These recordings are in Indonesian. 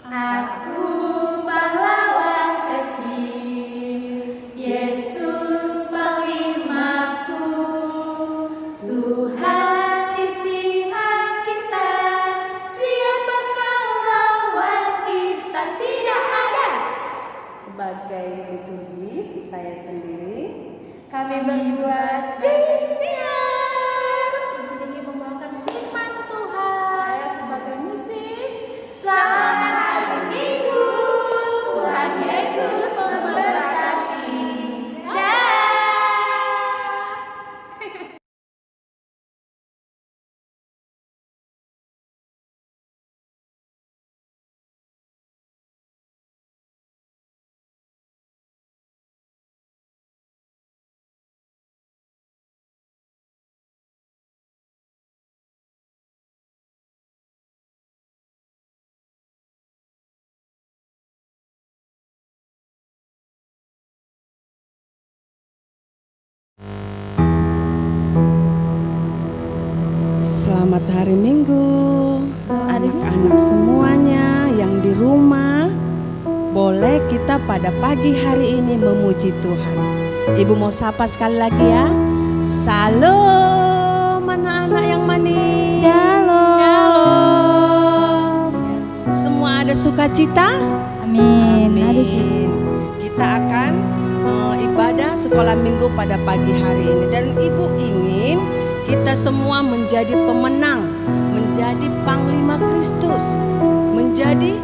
Aku pahlawan kecil, Yesus panglimaku, Tuhan di pihak kita, siapakah lawan kita? Tidak ada. Sebagai liturgis saya sendiri, Kami berdua siap Ibu Diki membawakan firman Tuhan. Saya sebagai musik. Selamat hari Minggu, Tuhan Yesus memberkati. Dah. selamat hari Minggu. Anak-anak semuanya yang di rumah, boleh kita pada pagi hari ini memuji Tuhan. Ibu mau sapa sekali lagi ya. Salam anak-anak yang manis. Shalom. Semua ada sukacita? Amin. Amin. Kita akan ibadah sekolah minggu pada pagi hari ini. Dan Ibu ingin kita semua menjadi pemenang, menjadi panglima Kristus, menjadi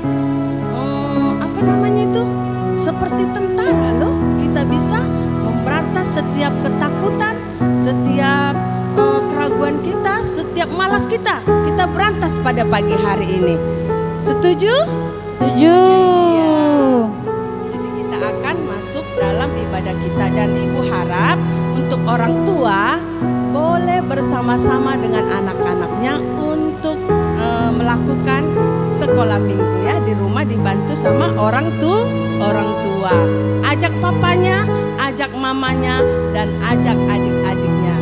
seperti tentara loh. Kita bisa memberantas setiap ketakutan, setiap keraguan kita, setiap malas kita berantas pada pagi hari ini. Setuju? Setuju. Iya. Jadi kita akan masuk dalam ibadah kita, dan Ibu harap untuk orang tua boleh bersama-sama dengan anak-anaknya untuk melakukan sekolah minggu ya di rumah, dibantu sama orang tua. Ajak papanya, ajak mamanya, dan ajak adik-adiknya.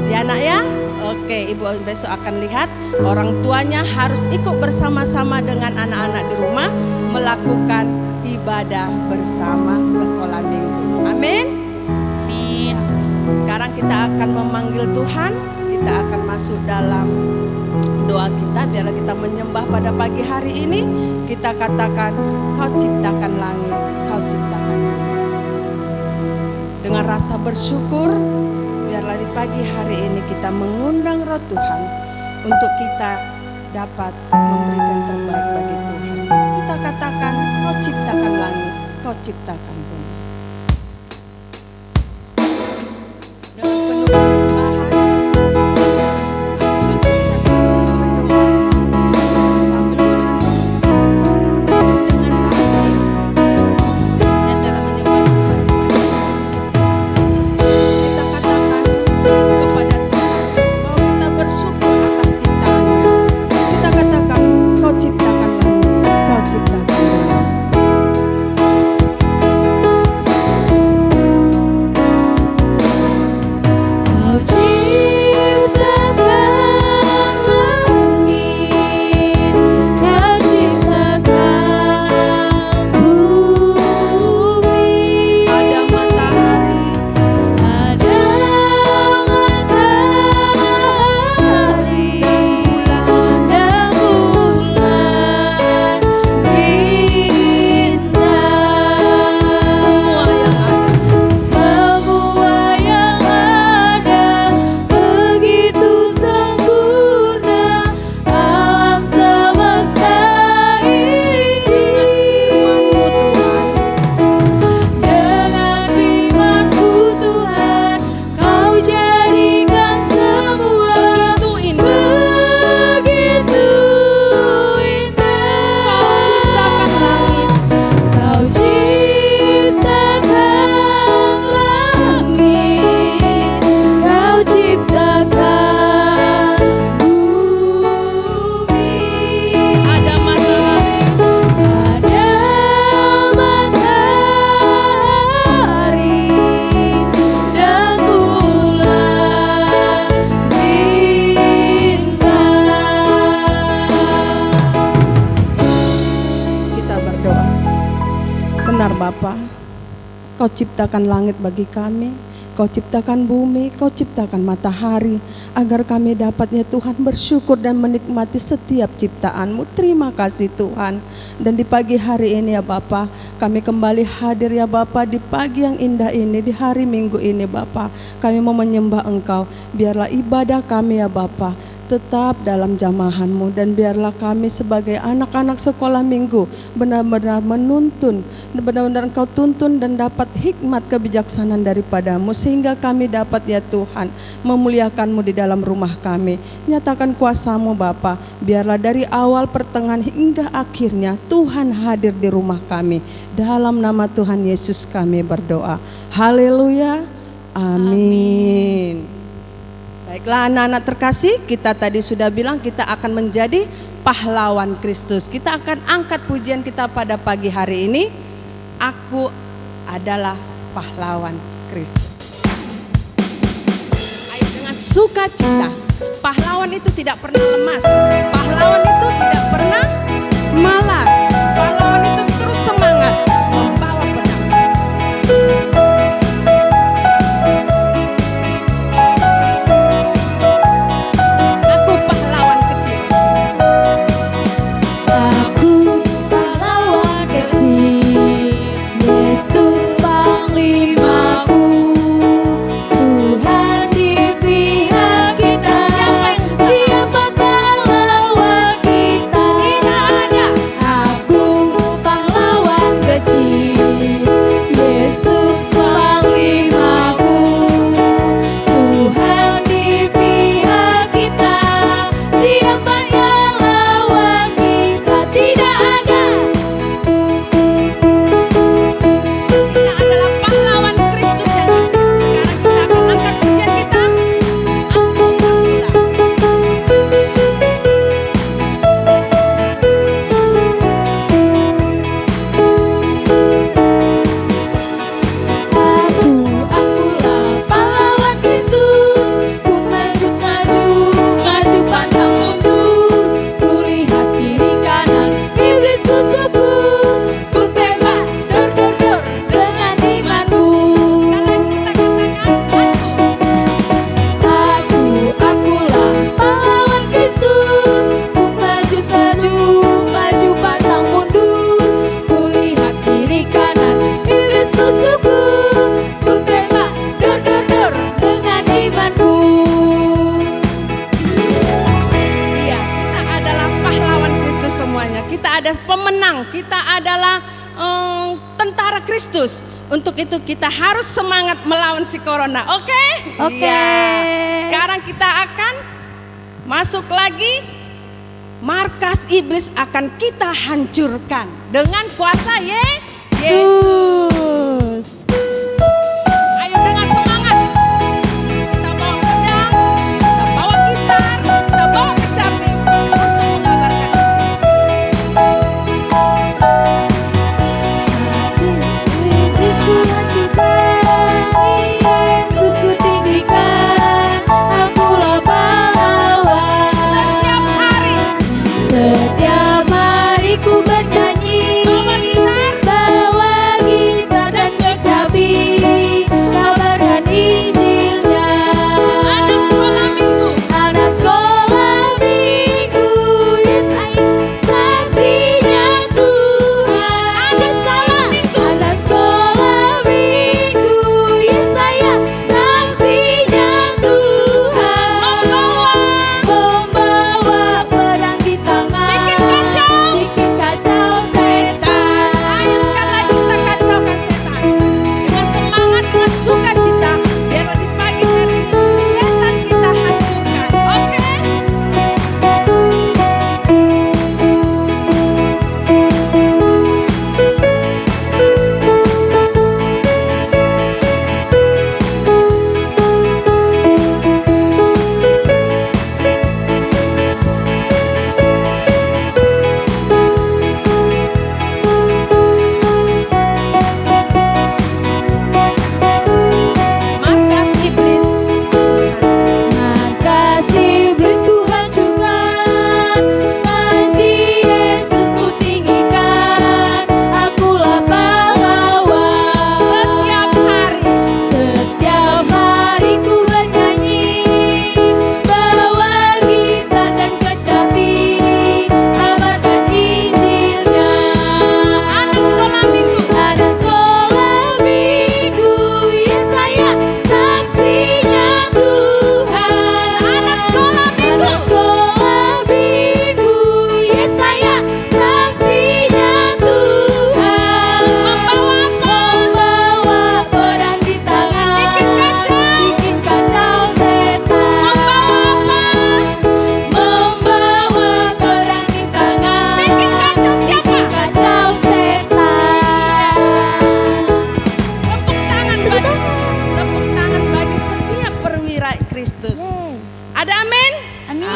Si anak ya? Oke, Ibu besok akan lihat orang tuanya harus ikut bersama-sama dengan anak-anak di rumah melakukan ibadah bersama sekolah minggu. Amin. Amin. Sekarang kita akan memanggil Tuhan. Kita akan masuk dalam doa kita. Biarlah kita menyembah pada pagi hari ini. Kita katakan, Kau ciptakan langit, Kau ciptakan bumi. Dengan rasa bersyukur, biarlah di pagi hari ini kita mengundang Roh Tuhan untuk kita dapat memberikan yang terbaik bagi Tuhan. Kita katakan, Kau ciptakan langit, Kau ciptakan bumi. Dengan penuh penyembahan, kita sambil berdoa, sambil merenung dengan hati dan dalam menyembah Tuhan. Kita katakan kepada Tuhan bahwa kita bersyukur atas ciptaannya. Kita katakan, Kau ciptakan langit, Kau ciptakan bumi. Kau ciptakan langit bagi kami, Kau ciptakan bumi, Kau ciptakan matahari, agar kami dapat ya Tuhan bersyukur dan menikmati setiap ciptaan-Mu. Terima kasih Tuhan. Dan di pagi hari ini ya Bapa, kami kembali hadir ya Bapa di pagi yang indah ini, di hari Minggu ini Bapa. Kami mau menyembah Engkau, biarlah ibadah kami ya Bapa tetap dalam jamahan-Mu, dan biarlah kami sebagai anak-anak sekolah minggu benar-benar menuntun, benar-benar Engkau tuntun dan dapat hikmat kebijaksanaan daripada-Mu, sehingga kami dapat ya Tuhan memuliakan-Mu di dalam rumah kami. Nyatakan kuasa-Mu Bapa, biarlah dari awal, pertengahan hingga akhirnya Tuhan hadir di rumah kami. Dalam nama Tuhan Yesus kami berdoa. Haleluya. Amin. Baiklah anak-anak terkasih, kita tadi sudah bilang kita akan menjadi pahlawan Kristus. Kita akan angkat pujian kita pada pagi hari ini. Aku adalah pahlawan Kristus. Ayo dengan sukacita. Pahlawan itu tidak pernah lemas. Pahlawan itu tidak pernah malas. Pahlawan itu terus semangat membawa pedang. Untuk itu kita harus semangat melawan si corona, oke? Oke. Ya. Sekarang kita akan masuk lagi. Markas iblis akan kita hancurkan dengan kuasa Yesus. Ayo dengan semangat. Kita bawa pedang, kita bawa gitar, kita bawa kecapi untuk mengabarkan. Setiap hari ku bernyanyi, bawa gitar,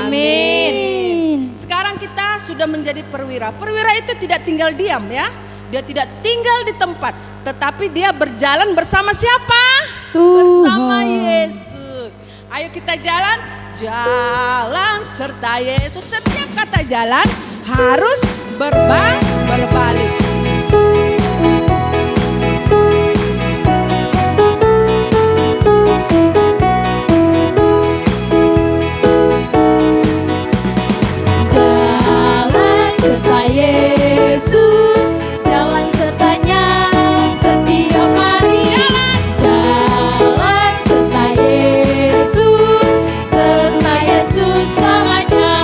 Amin. Sekarang kita sudah menjadi perwira. Perwira itu tidak tinggal diam ya. Dia tidak tinggal di tempat, tetapi dia berjalan bersama siapa? Bersama Yesus. Ayo kita jalan, jalan serta Yesus. Setiap kata jalan harus berbalik. Jalan serta Yesus, jalan sertanya setiap hari. Jalan serta Yesus selamanya.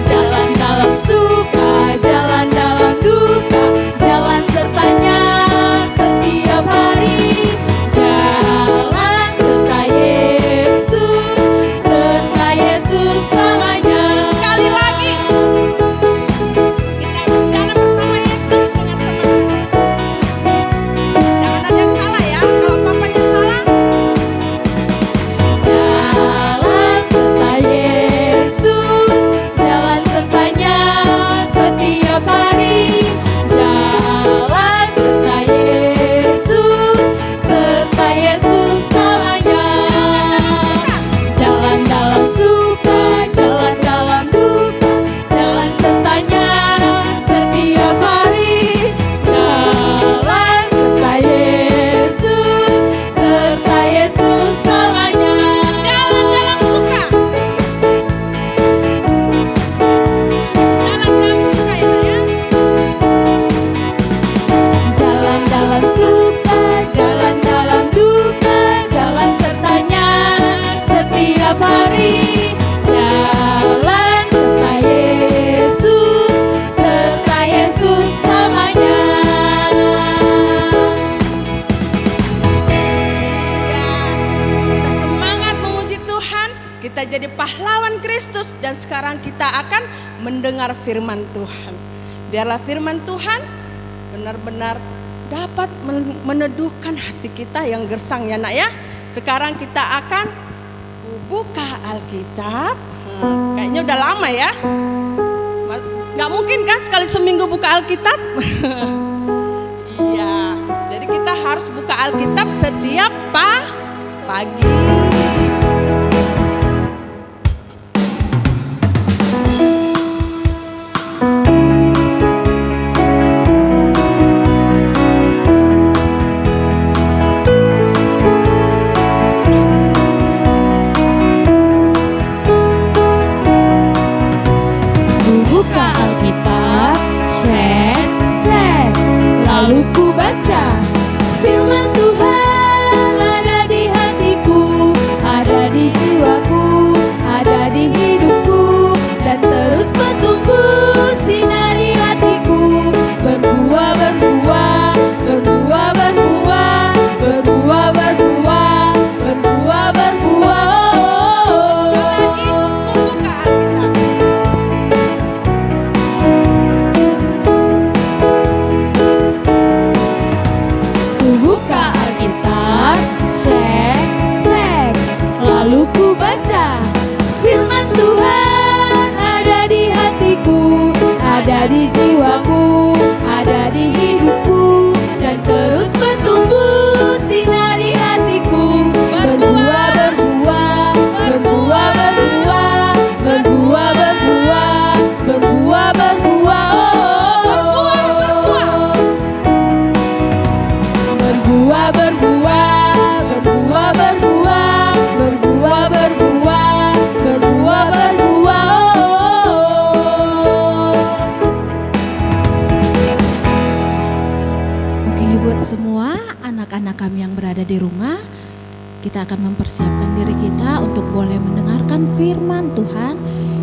Jalan dalam suka, jalan dalam duka, jalan sertanya setiap hari. Jalan serta Yesus selamanya. Sekali lagi, kita berjalan bersama Yesus dengan semangat. Jangan ada yang salah ya, kalau papanya salah. Jalan serta Yesus, jalan sertanya setiap hari. Jalan serta Yesus selamanya. Jalan dalam suka, jalan dalam duka, jalan sertanya setiap hari. Jalan serta Yesus selamanya. Jalan dalam suka. Jalan dalam suka ya. Jalan dalam suka, jalan dalam duka, jalan sertanya setiap hari. Jalan serta Yesus selamanya. Ya, kita semangat memuji Tuhan, kita jadi pahlawan Kristus dan sekarang kita akan mendengar firman Tuhan. Biarlah firman Tuhan benar-benar dapat meneduhkan hati kita yang gersang ya nak ya. Sekarang kita akan buka Alkitab. Kayaknya udah lama ya. Gak mungkin kan sekali seminggu buka Alkitab? Iya, jadi kita harus buka Alkitab setiap pagi. Ku buka Alkitab, set, lalu ku baca firman Tuhan ada di hatiku, ada di jiwaku, ada di hidupku, dan terus bertumbuh sinari hatiku, berbuah, berbuah, berbuah, berbuah, berbuah, berbuah, berbuah, berbuah. Sekali lagi, buka Alkitab. Ku buka Alkitab, set, lalu ku baca firman Tuhan ada di hatiku, ada di jiwaku, ada di hidupku, dan terus bertumbuh sinari hatiku, berbuah, berbuah, berbuah, berbuah, berbuah, berbuah, berbuah, berbuah. Berbuah, berbuah, berbuah, berbuah, berbuah, berbuah, berbuah, berbuah. Oke, buat semua anak-anak kami yang berada di rumah, kita akan mempersiapkan diri kita untuk boleh mendengarkan firman Tuhan.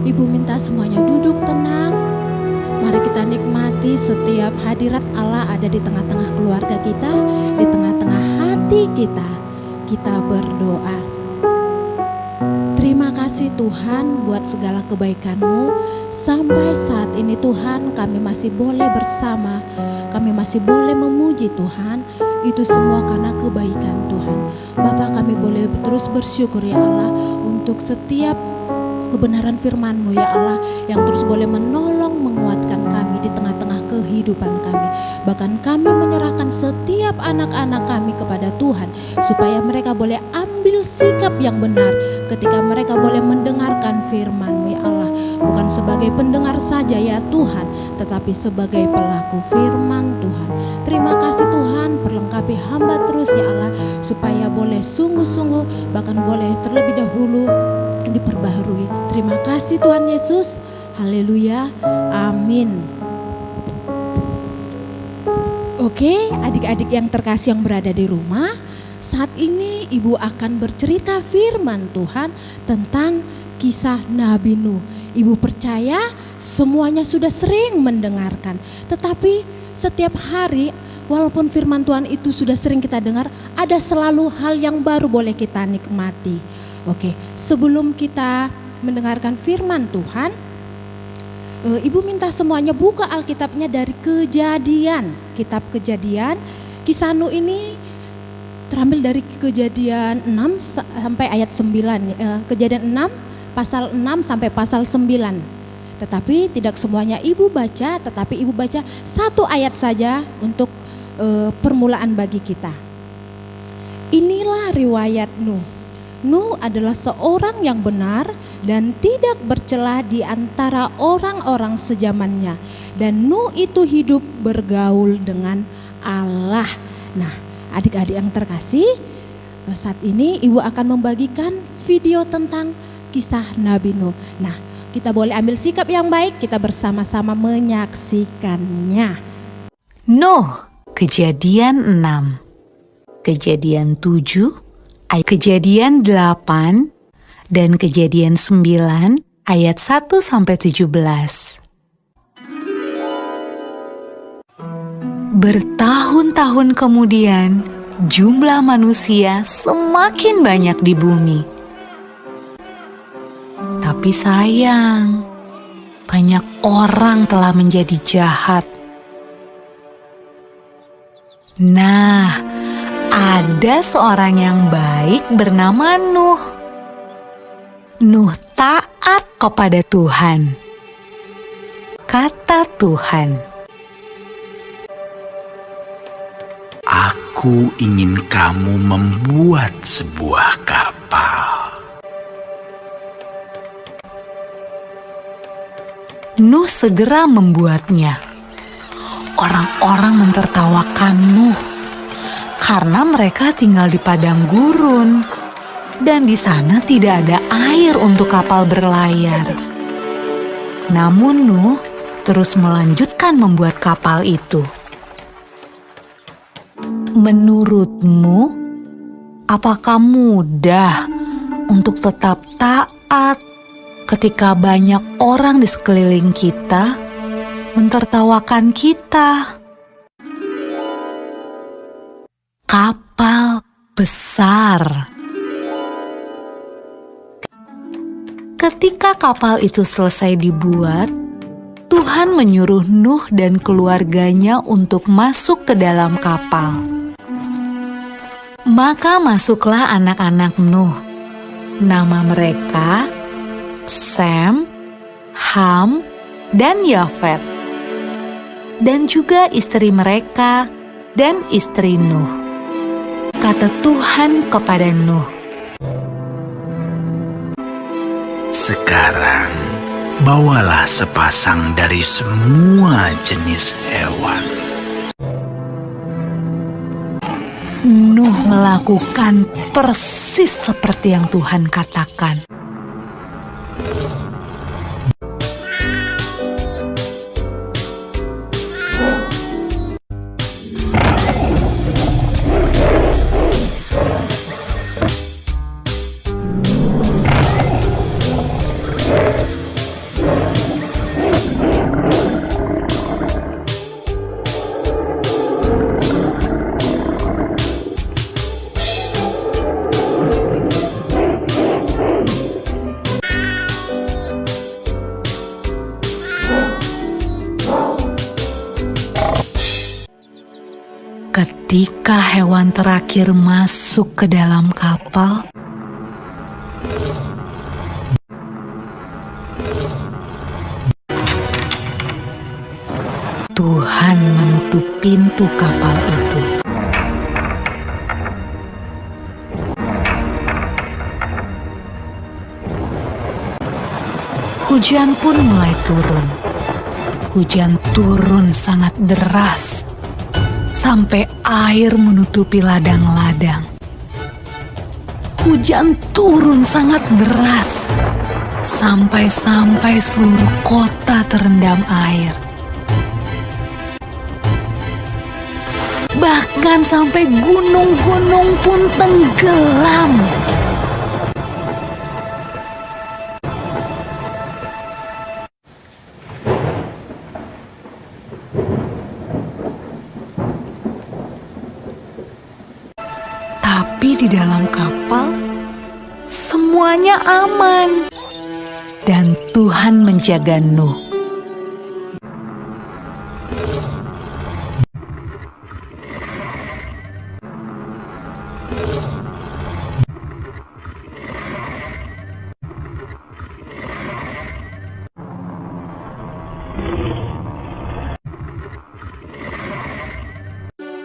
Ibu minta semuanya duduk tenang. Mari kita nikmati setiap hadirat Allah ada di tengah-tengah keluarga kita, di tengah-tengah hati kita. Kita berdoa. Terima kasih Tuhan buat segala kebaikan-Mu. Sampai saat ini Tuhan kami masih boleh bersama, kami masih boleh memuji Tuhan. Itu semua karena kebaikan Tuhan. Bapa, kami boleh terus bersyukur ya Allah untuk setiap kebenaran firman-Mu ya Allah, yang terus boleh menolong, menguatkan kami di tengah-tengah kehidupan kami. Bahkan kami menyerahkan setiap anak-anak kami kepada Tuhan, supaya mereka boleh ambil sikap yang benar ketika mereka boleh mendengarkan firman-Mu ya Allah. Bukan sebagai pendengar saja ya Tuhan, tetapi sebagai pelaku firman Tuhan. Terima kasih Tuhan, perlengkapi hamba terus ya Allah, supaya boleh sungguh-sungguh, bahkan boleh terlebih dahulu diperbaharui. Terima kasih Tuhan Yesus. Haleluya. Amin. Oke, adik-adik yang terkasih yang berada di rumah, saat ini Ibu akan bercerita firman Tuhan tentang kisah Nabi Nuh. Ibu percaya semuanya sudah sering mendengarkan, tetapi setiap hari walaupun firman Tuhan itu sudah sering kita dengar, ada selalu hal yang baru boleh kita nikmati. Oke, sebelum kita mendengarkan firman Tuhan, Ibu minta semuanya buka Alkitabnya dari Kejadian. Kitab Kejadian, kisah Nuh ini terambil dari Kejadian 6 sampai ayat 9. Kejadian 6 pasal 6 sampai pasal 9. Tetapi tidak semuanya Ibu baca, tetapi Ibu baca satu ayat saja untuk permulaan bagi kita. Inilah riwayat Nuh. Nuh adalah seorang yang benar dan tidak bercela di antara orang-orang sezamannya. Dan Nuh itu hidup bergaul dengan Allah. Nah, adik-adik yang terkasih, saat ini Ibu akan membagikan video tentang kisah Nabi Nuh. Nah, kita boleh ambil sikap yang baik, kita bersama-sama menyaksikannya. Nuh, Kejadian 6, Kejadian 7, Kejadian 8, dan Kejadian 9 ayat 1 sampai 17. Bertahun-tahun kemudian, jumlah manusia semakin banyak di bumi. Tapi sayang, banyak orang telah menjadi jahat. Nah, ada seorang yang baik bernama Nuh. Nuh taat kepada Tuhan. Kata Tuhan, "Aku ingin kamu membuat sebuah kapal." Nuh segera membuatnya. Orang-orang mentertawakan Nuh karena mereka tinggal di padang gurun dan di sana tidak ada air untuk kapal berlayar. Namun Nuh terus melanjutkan membuat kapal itu. Menurutmu, apakah mudah untuk tetap taat ketika banyak orang di sekeliling kita mentertawakan kita? Kapal besar. Ketika kapal itu selesai dibuat, Tuhan menyuruh Nuh dan keluarganya untuk masuk ke dalam kapal. Maka masuklah anak-anak Nuh. Nama mereka Sem, Ham, dan Yafet. Dan juga istri mereka dan istri Nuh. Kata Tuhan kepada Nuh, "Sekarang bawalah sepasang dari semua jenis hewan." Nuh melakukan persis seperti yang Tuhan katakan. Ketika hewan terakhir masuk ke dalam kapal, Tuhan menutup pintu kapal itu. Hujan pun mulai turun. Hujan turun sangat deras, sampai air menutupi ladang-ladang. Hujan turun sangat deras, sampai seluruh kota terendam air. Bahkan sampai gunung-gunung pun tenggelam. Tapi di dalam kapal, semuanya aman. Dan Tuhan menjaga Nuh.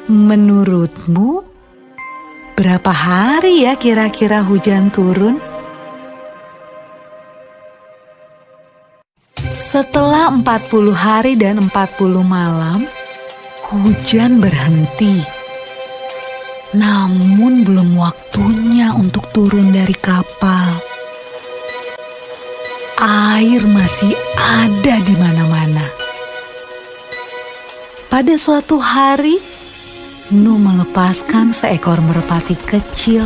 Menurutmu, berapa hari ya kira-kira hujan turun? Setelah 40 hari dan 40 malam, hujan berhenti. Namun belum waktunya untuk turun dari kapal. Air masih ada di mana-mana. Pada suatu hari, Nuh melepaskan seekor merpati kecil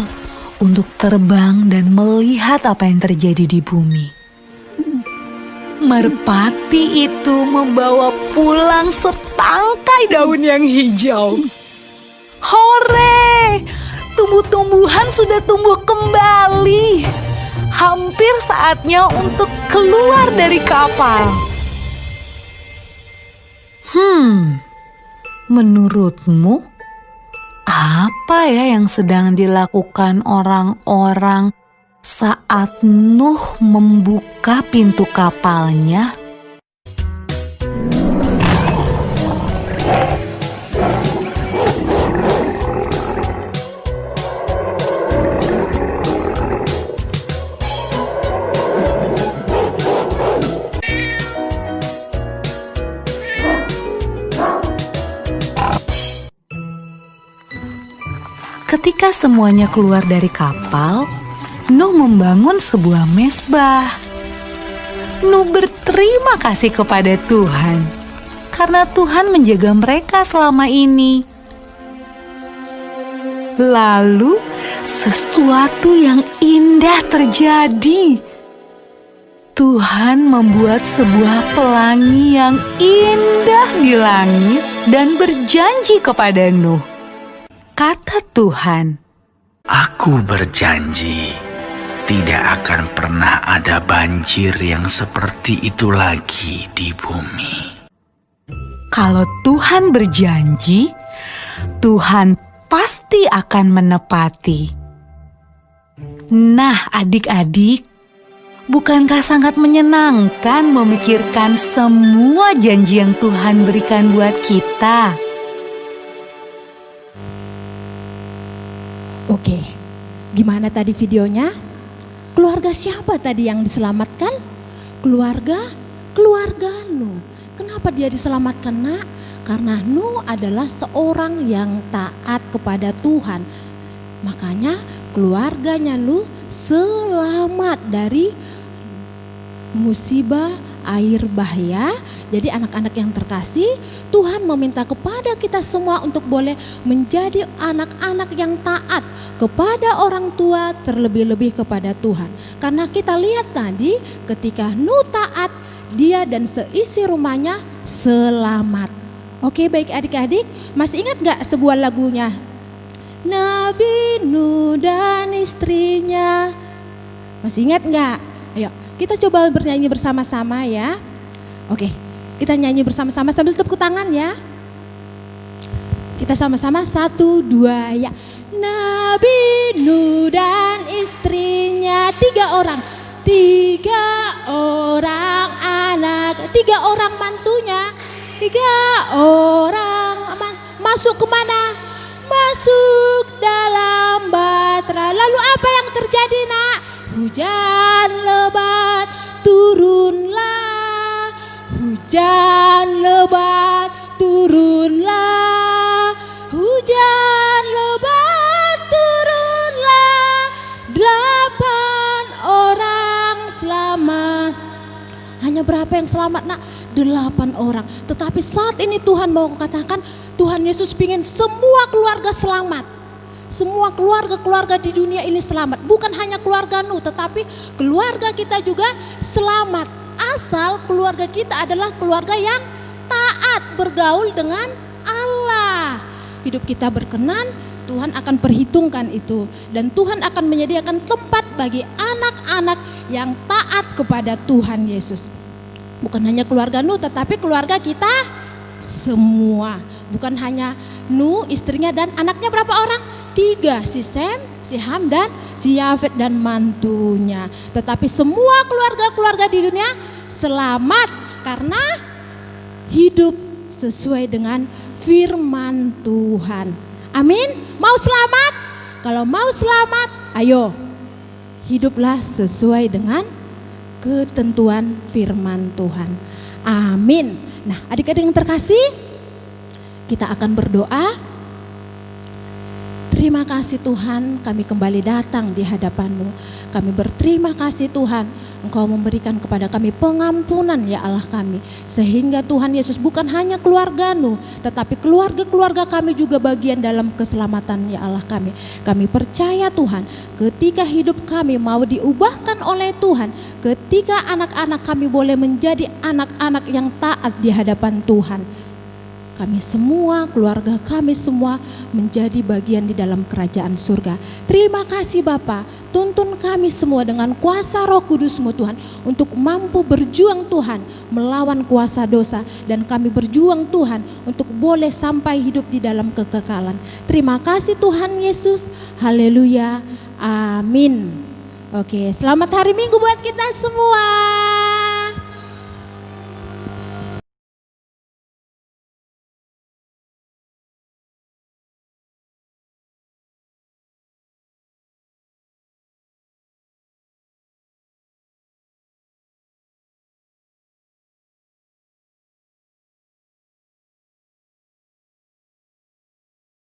untuk terbang dan melihat apa yang terjadi di bumi. Merpati itu membawa pulang setangkai daun yang hijau. Hore! Tumbuh-tumbuhan sudah tumbuh kembali. Hampir saatnya untuk keluar dari kapal. Menurutmu, apa ya yang sedang dilakukan orang-orang saat Nuh membuka pintu kapalnya? Ketika semuanya keluar dari kapal, Nuh membangun sebuah mezbah. Nuh berterima kasih kepada Tuhan karena Tuhan menjaga mereka selama ini. Lalu sesuatu yang indah terjadi. Tuhan membuat sebuah pelangi yang indah di langit dan berjanji kepada Nuh. Kata Tuhan, Aku berjanji tidak akan pernah ada banjir yang seperti itu lagi di bumi. kalau Tuhan berjanji, Tuhan pasti akan menepati. Nah, adik-adik, bukankah sangat menyenangkan memikirkan semua janji yang Tuhan berikan buat kita? Oke, gimana tadi videonya? Keluarga siapa tadi yang diselamatkan? Keluarga Nuh. Kenapa dia diselamatkan, Nak? Karena Nuh adalah seorang yang taat kepada Tuhan. Makanya keluarganya Nuh selamat dari musibah air bahaya. Jadi anak-anak yang terkasih, Tuhan meminta kepada kita semua untuk boleh menjadi anak-anak yang taat kepada orang tua, terlebih-lebih kepada Tuhan. Karena kita lihat tadi ketika Nuh taat, dia dan seisi rumahnya selamat. Oke, baik adik-adik, masih ingat gak sebuah lagunya? Nabi Nuh dan istrinya. Masih ingat gak? Ayo kita coba bernyanyi bersama-sama ya. Oke, kita nyanyi bersama-sama sambil tepuk tangan ya. Kita sama-sama 1, 2 ya. Nabi Nuh dan istrinya 3 orang. 3 orang 3 orang mantunya. 3 orang masuk kemana? Masuk dalam batra. Lalu apa yang terjadi, nak? Hujan lebat turunlah. Hujan lebat turunlah. Hujan lebat turunlah. 8 orang selamat. Hanya berapa yang selamat, nak? 8 orang. Tetapi saat ini Tuhan mau katakan, Tuhan Yesus ingin semua keluarga selamat. Semua keluarga-keluarga di dunia ini selamat. Bukan hanya keluarga Nuh, tetapi keluarga kita juga selamat. Asal keluarga kita adalah keluarga yang taat bergaul dengan Allah. Hidup kita berkenan, Tuhan akan perhitungkan itu. Dan Tuhan akan menyediakan tempat bagi anak-anak yang taat kepada Tuhan Yesus. Bukan hanya keluarga Nuh, tetapi keluarga kita semua. Bukan hanya Nuh, istrinya dan anaknya berapa orang? 3, si Sem, si Ham dan si Yafet dan mantunya. Tetapi semua keluarga-keluarga di dunia selamat karena hidup sesuai dengan firman Tuhan. Amin. Mau selamat? Kalau mau selamat, ayo hiduplah sesuai dengan ketentuan firman Tuhan. Amin. Nah, adik-adik yang terkasih, kita akan berdoa. Terima kasih Tuhan, kami kembali datang di hadapan-Mu. Kami berterima kasih Tuhan, Engkau memberikan kepada kami pengampunan ya Allah kami. Sehingga Tuhan Yesus bukan hanya keluarga Nuh, tetapi keluarga-keluarga kami juga bagian dalam keselamatan ya Allah kami. Kami percaya Tuhan, ketika hidup kami mau diubahkan oleh Tuhan, ketika anak-anak kami boleh menjadi anak-anak yang taat di hadapan Tuhan, kami semua, keluarga kami semua menjadi bagian di dalam kerajaan surga. Terima kasih Bapa, tuntun kami semua dengan kuasa Roh Kudus-Mu Tuhan, untuk mampu berjuang Tuhan melawan kuasa dosa, dan kami berjuang Tuhan untuk boleh sampai hidup di dalam kekekalan. Terima kasih Tuhan Yesus, haleluya, amin. Oke, selamat hari Minggu buat kita semua.